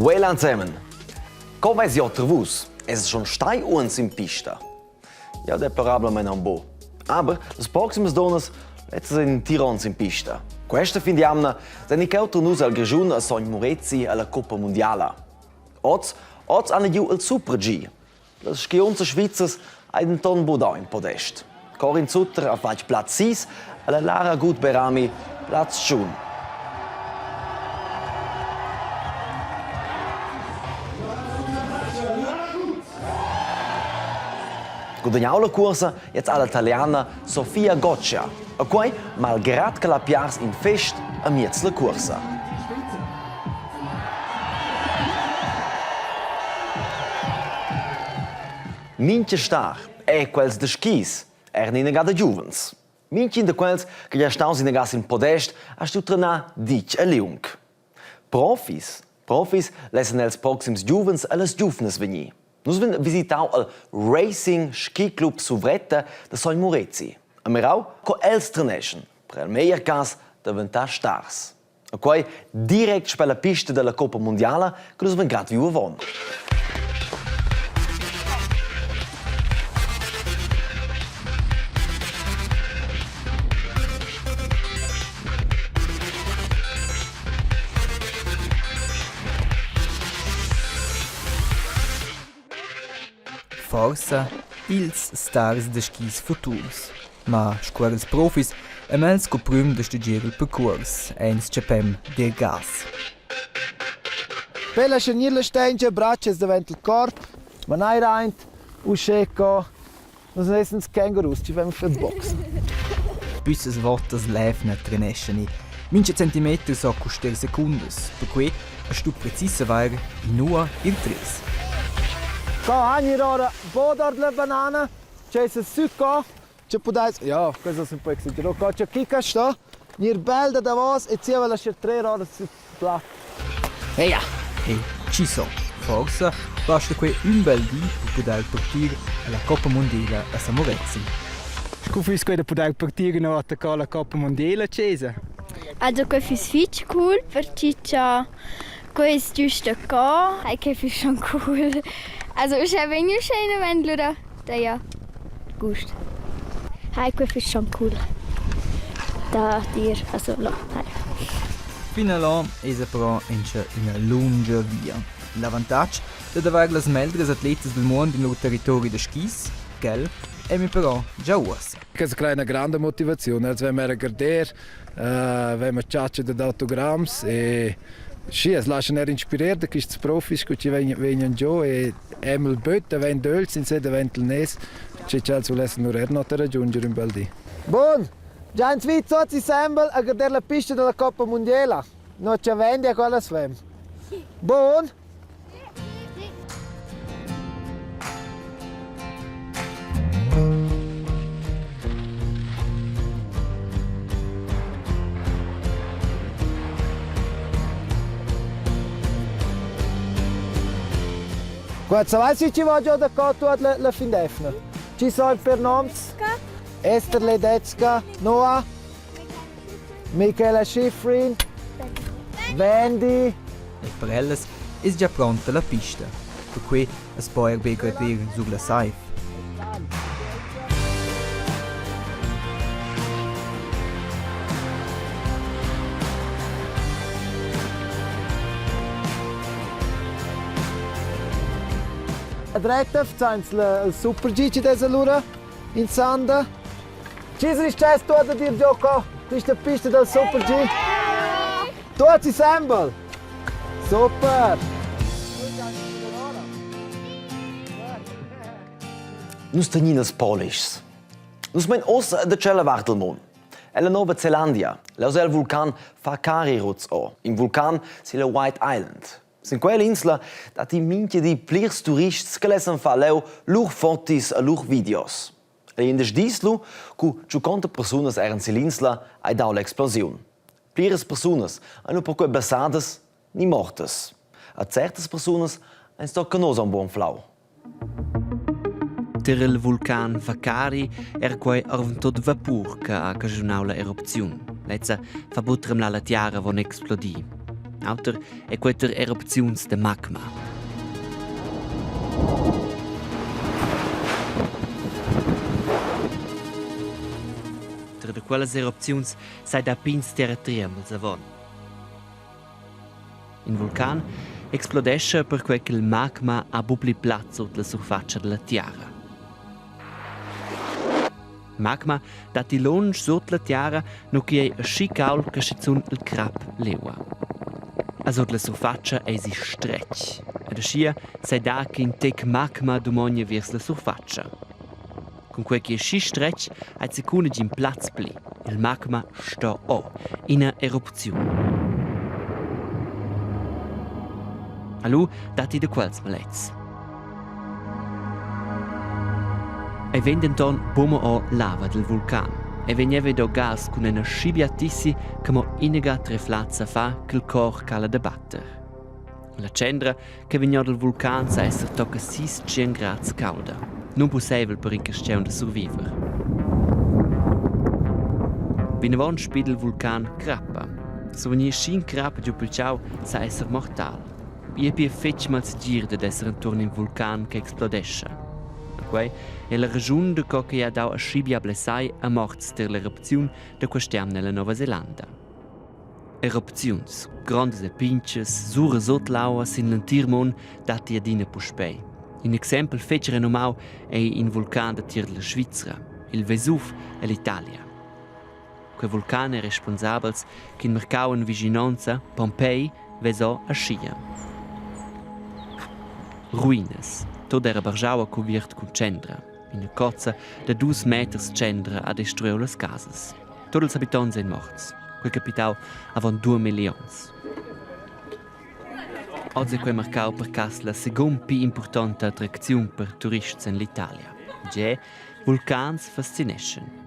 Voilà zusammen. Come es ja trevus, es schon stei uns in pista. Ja, deplorablemente un bo. Aber las proximas donas letztes in tirons in pista. Questa fin di anno sono che altro nus al Grigiun a Sogn Murezi alla Coppa Mondiala. Oz hanno giù il Super G. Las schionze Schweizers ein ton boda im Podest. Corin Sutter auf Platz 6, alla Lara Gutberami Platz 5. Guadagnou la corsa jetzt all'italiana Sofia Goccia, a cui, malgrado che la piars in fest, amiez la corsa. Minche star quels de skis, nina gada giuvens. Minche de quels che ja staus in gas in podest, a stutrana dich a leung. Profis lesen els proxims giuvens alles giuvnes veni. Nus vin visitau al Racing Ski Club Suvretta de Sogn Murezi. A mirau co els treneschen, per el meier cas davantar stars. A quai direct spe la pista della Coppa Mondiala che nus ven grad viu avon. Forsa ils stars de skis futurs. Ma scuolas profis emels co prüm de studier il percurs, eins cepem der gas. Pela schenirle steinge braches davant il corp, ma nai reint, uscheco, nos nesens kängurus, ci vem für box. Büsses Wortes levna trenescheni. Minche centimeter so custer secundes, per cui a stu precisa vair in nur il tres. Ko hanni rora bodar le banana, c'è se succo, c'è podais, ja, questo è un po' exagerato. Ko c'è kika sto, nir belda da vos e zieva la scher 3 rora su plat. Eia, e ci so. Forsa basta que un bel di per poter partire alla Coppa Mondiale a Samorezzi. Scufis que da poder partire no attaccare la Coppa Mondiale Cesa. Also que fis fitch cool, perché es giusto qua, che fis schon cool. Also ich habe eine schöne Wendel da ja. Gut. Que fis schon cool. Da dir also la. Fino là è però una lunga via. L'avvantaggio è di avere le meglori atlete del mondo nel territorio di skis, gell? E mi però già usa. Das ist eine grande Motivation, als wenn wir Garder, wenn wir chatten de autograms e sì, es lasciano inspirare da questi profis che ci vengono giù e Emil Bötte, wenn Dölz in sede ventel nes, ci c'è su lesson nur not raggiungere in Baldi. Buon, già in Svizzera si sembra a guardare la pista della Coppa Mondiale. Non ci vendi a quella svem. Buon. Guarda, weißt du, ci voglio da qua la fin defna. Ci sono per noms Esther Ledecka, Noah, Michaela Schifrin, Wendy. E per elles è già pronta la pista, per cui es può gradire sulla saif. Adretta facciamo il Super G ci desa lura in Sanda. Ci sei tu a dir gioco questa pista del Super G? Tutti insieme! Super! Nus teniamo i Polish. Nus men os de cella Wartelmon. E la Nova Zelandia, la vulcan Fakari Ruz o. Im vulcan si la White Island. Sin quell'insula da ti minchia di plirs turists che lesen fa leu lur fotos e lur videos. E in des dislu cu 50 personas eran silinsla ai dau l'explosion. Plirs personas hanno per quei bassades ni mortes. A certas personas ein sto canos un buon flau. Der il vulcan Fakari quei arventot vapur che ha cagionau la erupzione. Lezza fa butrem la tiara von explodi. Autor è quelle erupzioni de magma. Tra de quelle erupzioni sai da pins terratremels avon. In vulcan esplodesce per quel che il magma ha bubli plazzo sotto la surfaccia della Terra. Magma dati lunge sotto la Terra no che è sci caul che schizun il crap leua. A sotto la surfaccia è si stretch. Ed a scia sai da che in tec magma domogna vers la surfaccia. Con quel che è sci stretch ha secune in plaz pli. Il magma sta o in a erupzione. A lui dati de quels malets. E vendenton pomo o lava del vulcan. E vegneve do gas con una scibiatissi che mo inegat reflazza fa che il cor cala de batter. La cendra che vegno del vulcan sa esser tocca 600 gradi cauda. Non possibile per in questione de survivere. Binevon spide il vulcan crappa. Se vegni scin crappa giù pel ciao sa esser mortal. E più fetch mal si gira ad essere intorno in vulcan che esplodesce. Quei è la ragione de co che ha dau a scibia blessai a morts per l'erupzione de questiam nella Nuova Zelanda. Erupzions, grandes e pinches, sura sotlauas in l'antirmon dati adina puspei. Un esempio fece renomau è in vulcan de tir della Svizzera, il Vesuv e l'Italia. Quei vulcani responsabili che in mercau in vicinanza, Pompei, vesò a scia. Ruines. Tot era bargiaua cuviert con cendra. In una cozza de 2 meters cendra ha destruiu las casas. Tots els abitants sind morts. Quel capitau avon 2 milions. Oggi è quel mercau per cas la seconda più importante attrazione per turisti in l'Italia. Ge vulcans fascination.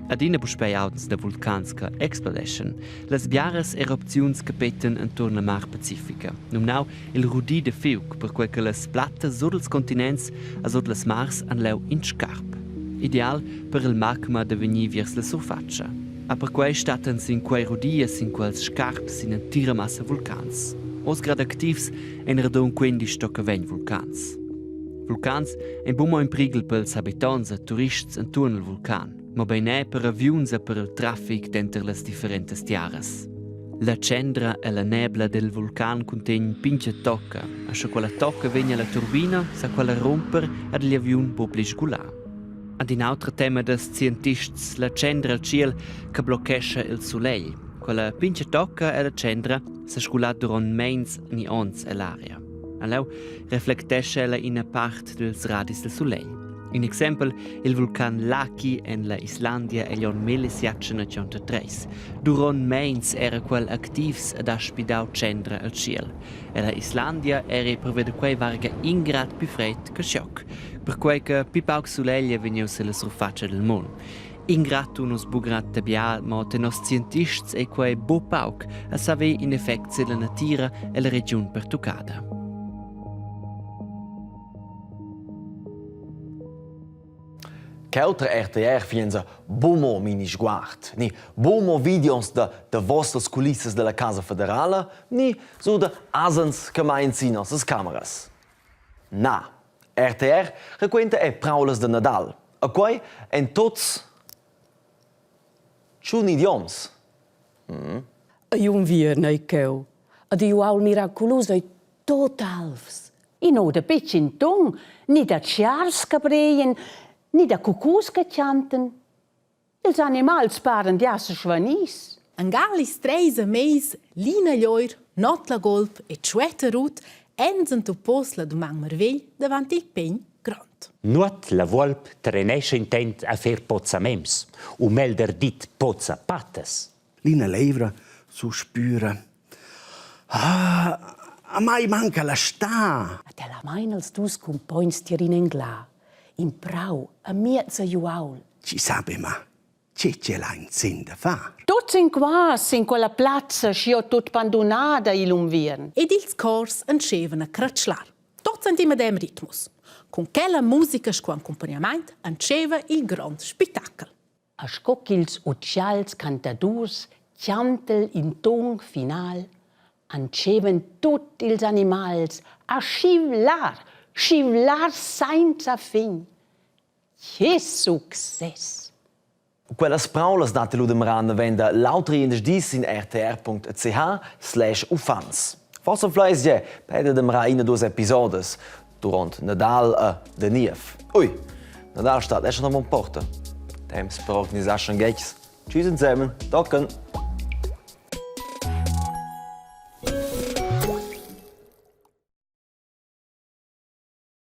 Adina buspei audens de vulcans che explodescen, las biaras erupzions che petten intorno al Mar Pacifica. Numnau il rudi de fiuc, per quel che las plattas sotto els continents a sotto las mars han leu in scarp. Ideal per il magma de venir vers la surfaccia. A per quei statten sin quei rudies in quels scarps in entira massa vulcans. Os grad activs en radon quindi stocca ven vulcans. Vulcans en bumo in prigel pels abitants e turists intorno al vulcan. Ma bene per avions e per il traffic dentro le differenti tiaras. La cendra e la nebla del vulcan contengono pinche tocca, a se quella tocca viene alla turbina, sa quella romper ad gli avioni pubblici gulà. Ad un altro tema des scientisti, la cendra al ciel che bloccesce il soleil. Quella pinche tocca e la cendra sa sculat durant mens ni ons e l'aria. Allora riflettesce ella in una parte dels radis del soleil. Un esempio, il vulcan Laki in la Islandia e l'anno 1793. Durant mens era quel activs ad aspidau cendra al ciel. E la Islandia era per quei varga in grad più fred che scioc, per quei che più pauc soleglia veniu sulla surfaccia del mondo. In grad unos bugrat tabial, ma te nos scientisti e quei bo pauc a saver in effect se la natura e la regione pertucada. Kelter RTR fienza bomo mini sguard, ni bomo videos de vostras culisses della Casa Federale, ni so de asens che mai insina ses cameras. Na, RTR requenta e praules de Nadal, a quai en tots chun idioms. Jung wir nei keu. Ad ju aul miraculos ei tot alfs. I no de pitchin tung, ni da Charles cabreien, ni da cucus che chanten. Els animals paren diasse schwanis. An galis 3 meis, lina lloir, not la golp e tschweta rut, enzen tu pos la dumang mervegl davant il pegn grant. Nuot la volp trenesce intent a fer pozzamems, u melder dit pozza pattes. Lina levra sospira. A mai manca la sta. A te la mainels dus compoins tirin en gla. In prau, a miezza juaul. Ci sabe ma, c'è la in sen da far. Tots in quas, in quella plazza, scio tot pandonada ilum viern. Ed ils cors encevan a cratschlar. Tots antima dem ritmus. Con quella musica sco accompagnament enceva il grand spettacol. A scoc ils uccials cantadurs chantel in ton final. anceven tutti ils animals a scivlar senza fin. Che success! Quellas paulas date Ludemran venda lautri in dis in rtr.ch/ufans. Forse fleisje pede dem ra in dos episodes durant Nadal a de Nief. Ui, Nadal staat schon am Porta. Temps per organisaschen Gags. Tschüss zusammen, docken.